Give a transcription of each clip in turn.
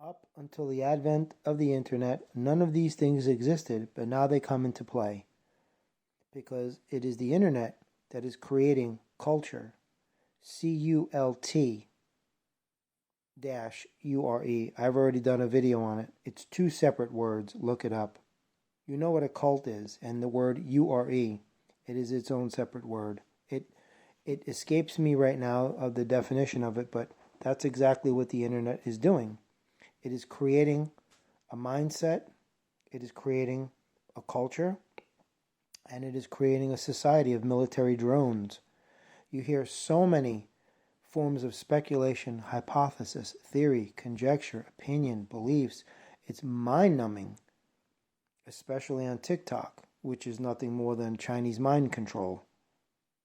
Up until the advent of the internet, none of these things existed, but now they come into play because it is the internet that is creating culture. CULT URE. I've already done a video on it. It's two separate words. Look it up. You know what a cult is, and the word URE, it is its own separate word. It escapes me right now of the definition of it, but that's exactly what the internet is doing. It is creating a mindset, it is creating a culture, and it is creating a society of military drones. You hear so many forms of speculation, hypothesis, theory, conjecture, opinion, beliefs. It's mind-numbing, especially on TikTok, which is nothing more than Chinese mind control,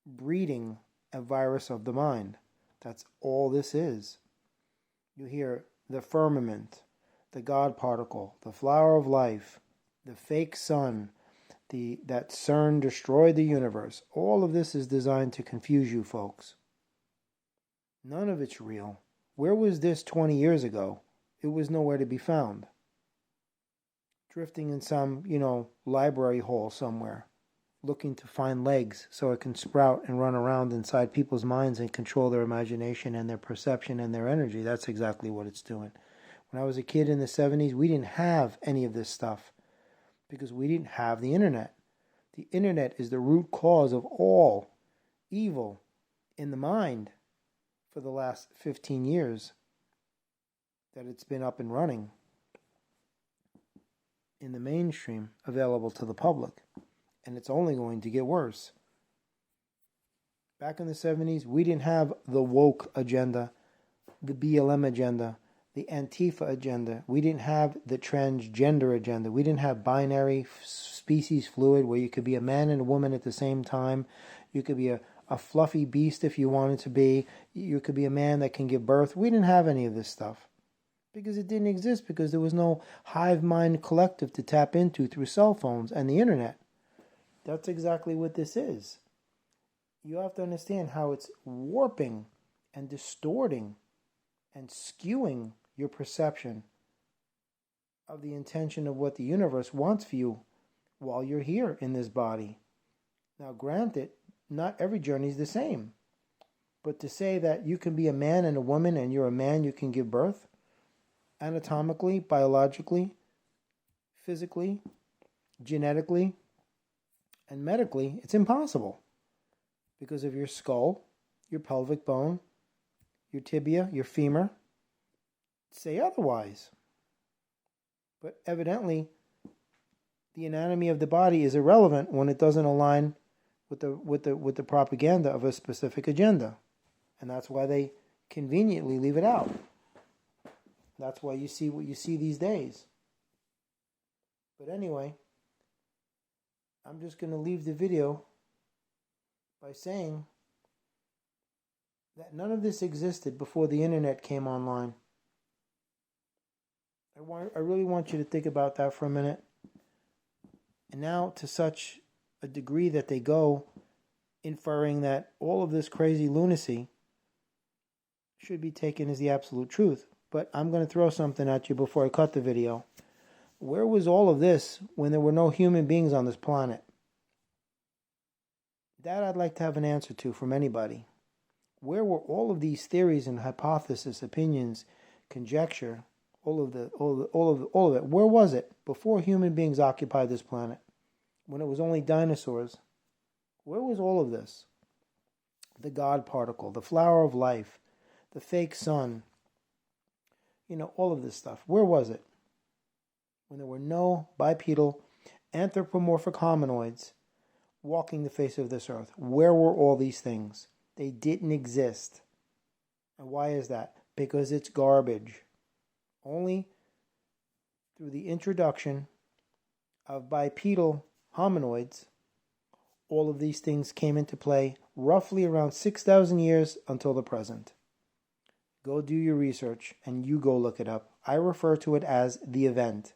breeding a virus of the mind. That's all this is. You hear the firmament, the God particle, the flower of life, the fake sun, that CERN destroyed the universe. All of this is designed to confuse you folks. None of it's real. Where was this 20 years ago? It was nowhere to be found. Drifting in some, library hole somewhere, looking to find legs so it can sprout and run around inside people's minds and control their imagination and their perception and their energy. That's exactly what it's doing. When I was a kid in the 70s, we didn't have any of this stuff because we didn't have the internet. The internet is the root cause of all evil in the mind for the last 15 years that it's been up and running in the mainstream, available to the public. And it's only going to get worse. Back in the 70s, we didn't have the woke agenda, the BLM agenda, the Antifa agenda. We didn't have the transgender agenda. We didn't have binary species fluid where you could be a man and a woman at the same time. You could be a fluffy beast if you wanted to be. You could be a man that can give birth. We didn't have any of this stuff because it didn't exist, because there was no hive mind collective to tap into through cell phones and the internet. That's exactly what this is. You have to understand how it's warping and distorting and skewing your perception of the intention of what the universe wants for you while you're here in this body. Now, granted, not every journey is the same. But to say that you can be a man and a woman and you're a man, you can give birth, anatomically, biologically, physically, genetically, and medically, it's impossible because of your skull, your pelvic bone, your tibia, your femur say otherwise. But evidently, the anatomy of the body is irrelevant when it doesn't align with the propaganda of a specific agenda. And that's why they conveniently leave it out. That's why you see what you see these days. But anyway, I'm just going to leave the video by saying that none of this existed before the internet came online. I really want you to think about that for a minute. And now to such a degree that they go inferring that all of this crazy lunacy should be taken as the absolute truth. But I'm going to throw something at you before I cut the video. Where was all of this when there were no human beings on this planet? That I'd like to have an answer to from anybody. Where were all of these theories and hypotheses, opinions, conjecture, all of it? Where was it before human beings occupied this planet? When it was only dinosaurs? Where was all of this? The God particle, the flower of life, the fake sun, all of this stuff. Where was it? When there were no bipedal, anthropomorphic hominoids walking the face of this earth. Where were all these things? They didn't exist. And why is that? Because it's garbage. Only through the introduction of bipedal hominoids, all of these things came into play roughly around 6,000 years until the present. Go do your research and you go look it up. I refer to it as the event.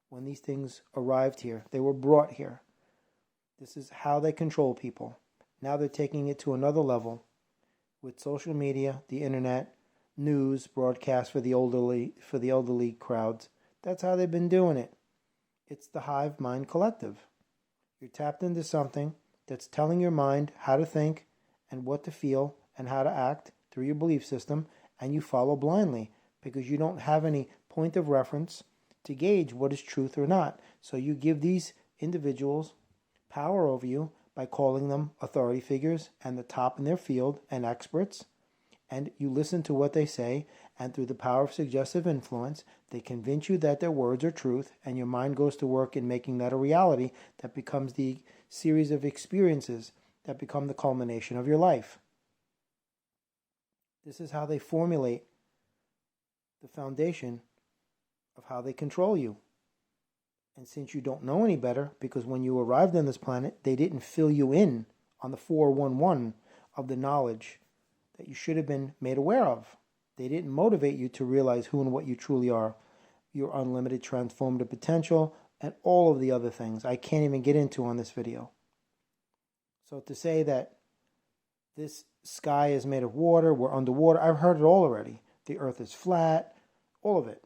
When these things arrived here, they were brought here. This is how they control people. Now they're taking it to another level with social media, the internet, news broadcast for the elderly crowds. That's how they've been doing it. It's the hive mind collective. You're tapped into something that's telling your mind how to think and what to feel and how to act through your belief system, and you follow blindly because you don't have any point of reference to gauge what is truth or not. So you give these individuals power over you by calling them authority figures and the top in their field and experts, and you listen to what they say, and through the power of suggestive influence, they convince you that their words are truth, and your mind goes to work in making that a reality that becomes the series of experiences that become the culmination of your life. This is how they formulate the foundation of how they control you. And since you don't know any better, because when you arrived on this planet, they didn't fill you in on the 411 of the knowledge that you should have been made aware of. They didn't motivate you to realize who and what you truly are, your unlimited transformative potential, and all of the other things I can't even get into on this video. So to say that this sky is made of water, we're underwater, I've heard it all already. The earth is flat, all of it.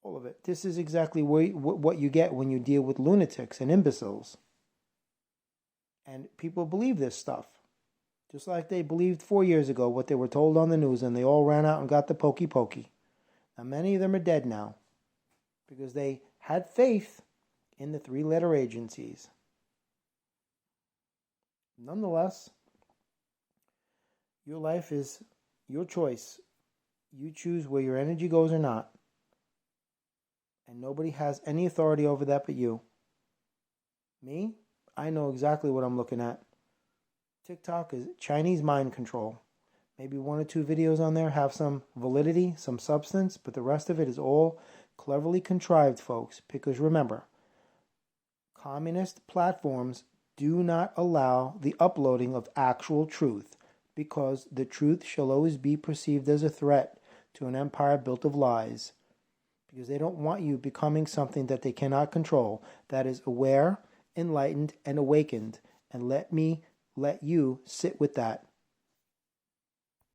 All of it. This is exactly what you get when you deal with lunatics and imbeciles. And people believe this stuff. Just like they believed 4 years ago what they were told on the news, and they all ran out and got the pokey pokey. Now many of them are dead now because they had faith in the 3-letter agencies. Nonetheless, your life is your choice. You choose where your energy goes or not. And nobody has any authority over that but you. Me, I know exactly what I'm looking at. TikTok is Chinese mind control. Maybe 1 or 2 videos on there have some validity, some substance, but the rest of it is all cleverly contrived, folks. Because remember, communist platforms do not allow the uploading of actual truth, because the truth shall always be perceived as a threat to an empire built of lies. Because they don't want you becoming something that they cannot control, that is aware, enlightened, and awakened. And let you sit with that.